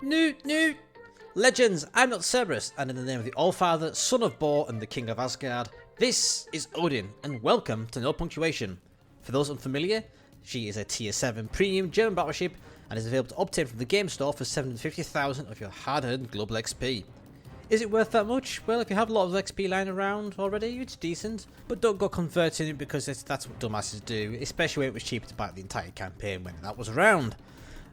Newt! Legends, I'm not Cerberus, and in the name of the Allfather, Son of Bor, and the King of Asgard, this is Odin, and welcome to No Punctuation. For those unfamiliar, she is a Tier 7 Premium German Battleship, and is available to obtain from the game store for 750,000 of your hard-earned global XP. Is it worth that much? Well, if you have a lot of XP lying around already, it's decent, but don't go converting it because that's what dumbasses do, especially when it was cheaper to buy the entire campaign when that was around.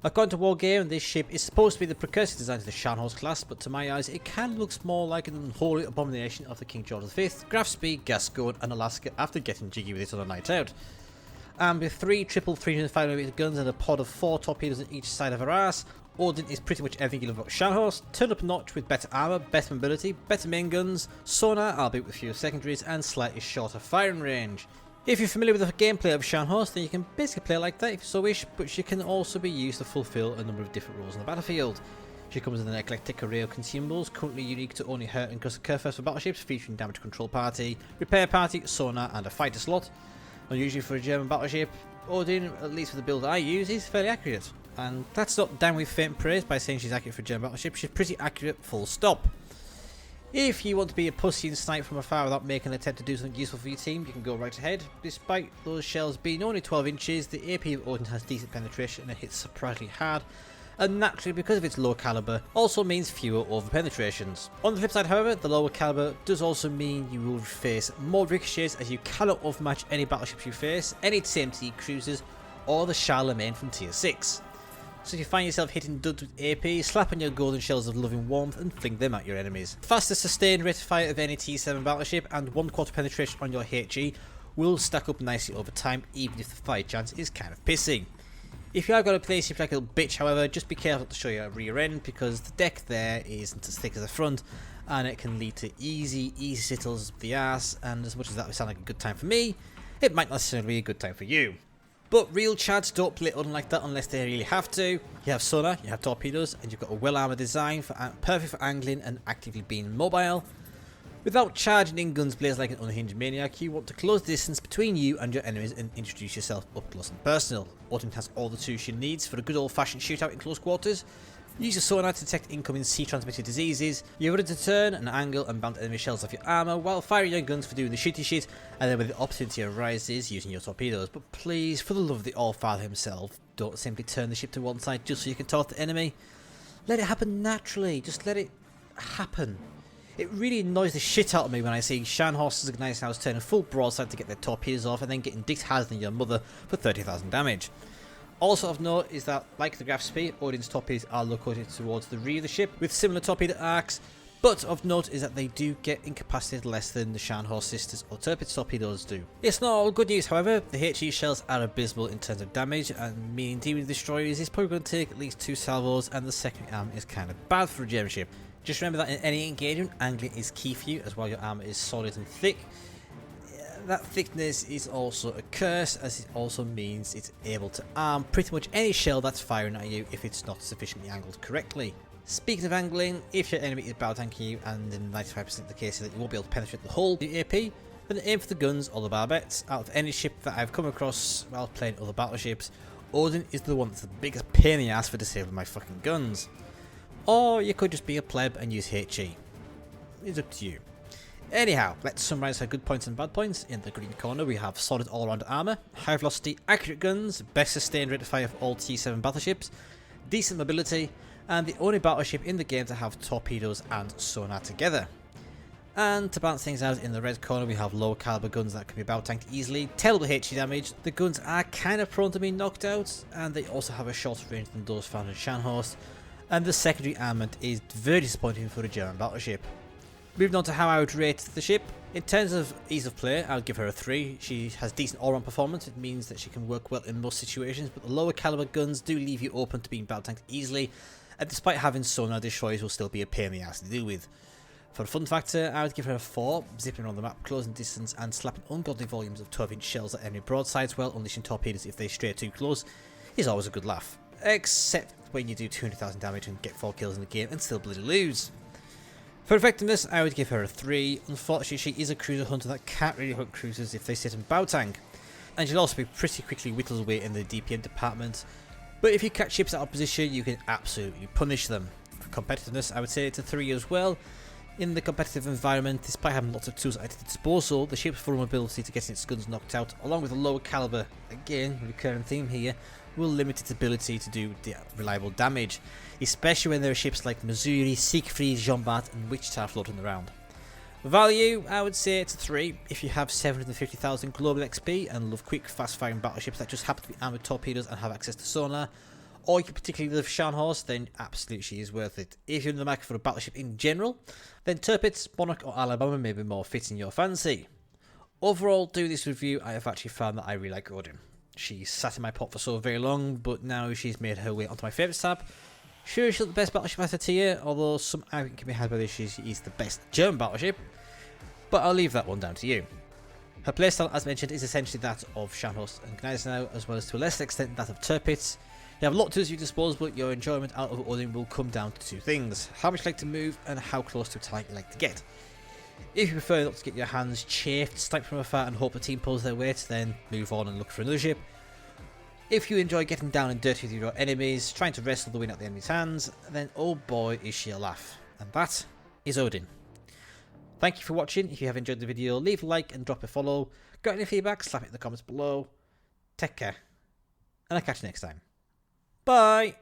According to Wargame, this ship is supposed to be the precursor design to the Scharnhorst class, but to my eyes, it kind of looks more like an unholy abomination of the King George V, Graf Spee, Gascoigne, and Alaska after getting jiggy with it on a night out. And with 3 triple 305mm guns and a pod of 4 torpedoes on each side of her ass, Odin is pretty much everything you love about Scharnhorst, turned up a notch with better armour, better mobility, better main guns, sonar, albeit with fewer secondaries, and slightly shorter firing range. If you're familiar with the gameplay of Scharnhorst, then you can basically play like that if you so wish, but she can also be used to fulfill a number of different roles on the battlefield. She comes with an eclectic array of consumables, currently unique to only her and Gustav Kerfest for battleships, featuring damage control party, repair party, sonar, and a fighter slot. Unusually for a German battleship, Odin, at least for the build I use, is fairly accurate. And that's not down with faint praise by saying she's accurate for a German battleship, she's pretty accurate full stop. If you want to be a pussy and snipe from afar without making an attempt to do something useful for your team, you can go right ahead. Despite those shells being only 12 inches, the AP of Odin has decent penetration and it hits surprisingly hard, and naturally, because of its low calibre, also means fewer over penetrations. On the flip side, however, the lower calibre does also mean you will face more ricochets, as you cannot overmatch any battleships you face, any TMT cruisers, or the Charlemagne from Tier 6. So if you find yourself hitting duds with AP, slap on your golden shells of loving warmth and fling them at your enemies. Fastest sustained rate of fire of any T7 battleship and 1/4 penetration on your HE will stack up nicely over time, even if the fire chance is kind of pissing. If you are going to play ship like a little bitch, however, just be careful to show your rear end, because the deck there isn't as thick as the front, and it can lead to easy sittles up the ass, and as much as that would sound like a good time for me, it might not necessarily be a good time for you. But real chads don't play Odin like that unless they really have to. You have sonar, you have torpedoes, and you've got a well-armoured design perfect for angling and actively being mobile. Without charging in guns blazed like an unhinged maniac, you want to close the distance between you and your enemies and introduce yourself up close and personal. Odin has all the tools she needs for a good old-fashioned shootout in close quarters. Use your sonar to detect incoming sea-transmitted diseases. You're ready to turn and angle and bounce enemy shells off your armour while firing your guns for doing the shitty shit, and then when the opportunity arises, using your torpedoes. But please, for the love of the Allfather himself, don't simply turn the ship to one side just so you can taunt the enemy. Let it happen naturally. Just let it happen. It really annoys the shit out of me when I see Scharnhorst's Ignited House turning full broadside to get their torpedoes off and then getting dicked harder than your mother for 30,000 damage. Also of note is that, like the Graf Spee, Odin's torpedoes are located towards the rear of the ship with similar torpedo arcs, but of note is that they do get incapacitated less than the Scharnhorst sisters or Tirpitz torpedoes do. It's not all good news, however. The HE shells are abysmal in terms of damage, and meaning dealing with destroyers is probably going to take at least 2 salvos, and the second arm is kind of bad for a German ship. Just remember that in any engagement, angling is key for you, as while your armour is solid and thick, that thickness is also a curse, as it also means it's able to arm pretty much any shell that's firing at you if it's not sufficiently angled correctly. Speaking of angling, if your enemy is bow tanking you, and in 95% of the cases that you won't be able to penetrate the hull of the AP, then aim for the guns or the barbettes. Out of any ship that I've come across while playing other battleships, Odin is the one that's the biggest pain in the ass for disabling my fucking guns. Or you could just be a pleb and use HE. It's up to you. Anyhow, let's summarise her good points and bad points. In the green corner we have solid all-round armour, high velocity, accurate guns, best sustained rate of fire for all T7 battleships, decent mobility, and the only battleship in the game to have torpedoes and sonar together. And to balance things out, in the red corner we have low calibre guns that can be bow tanked easily, terrible HE damage, the guns are kind of prone to being knocked out, and they also have a shorter range than those found in Scharnhorst, and the secondary armament is very disappointing for a German battleship. Moving on to how I would rate the ship. In terms of ease of play, I would give her a 3. She has decent all-round performance. It means that she can work well in most situations, but the lower caliber guns do leave you open to being bow tanked easily, and despite having sonar, destroyers will still be a pain in the ass to deal with. For a fun factor, I would give her a 4, zipping around the map, closing distance, and slapping ungodly volumes of 12-inch shells at enemy broadsides while unleashing torpedoes if they stray too close is always a good laugh. Except when you do 200,000 damage and get 4 kills in the game and still bloody lose. For effectiveness, I would give her a 3. Unfortunately, she is a cruiser hunter that can't really hunt cruisers if they sit in bow tank. And she'll also be pretty quickly whittled away in the DPM department, But if you catch ships at opposition, you can absolutely punish them. For competitiveness, I would say it's a 3 as well. In the competitive environment, despite having lots of tools at its disposal, the ship's vulnerability to getting its guns knocked out, along with a lower calibre, again, recurring theme here, will limit its ability to do reliable damage, especially when there are ships like Missouri, Siegfried, Jean Bart and Wichita floating around. Value, I would say it's a 3. If you have 750,000 global XP and love quick, fast-firing battleships that just happen to be armed with torpedoes and have access to sonar, or you particularly love Scharnhorst, then absolutely she is worth it. If you're in the market for a battleship in general, then Tirpitz, Monarch or Alabama may be more fitting your fancy. Overall, doing this review, I have actually found that I really like Odin. She's sat in my pot for so very long, but now she's made her way onto my favourites tab. Sure, she's not the best battleship at her tier, although some argument can be had whether she is the best German battleship, but I'll leave that one down to you. Her playstyle, as mentioned, is essentially that of Scharnhorst and Gneisenau, as well as to a lesser extent that of Tirpitz. You have a lot of tools at your disposal, but your enjoyment out of Odin will come down to two things: how much you like to move and how close to a target you like to get. If you prefer not to get your hands chafed, sniped from afar and hope the team pulls their weight, then move on and look for another ship. If you enjoy getting down and dirty with your enemies, trying to wrestle the win out the enemy's hands, then oh boy is she a laugh. And that is Odin. Thank you for watching. If you have enjoyed the video, leave a like and drop a follow. Got any feedback, slap it in the comments below. Take care, and I'll catch you next time. Bye!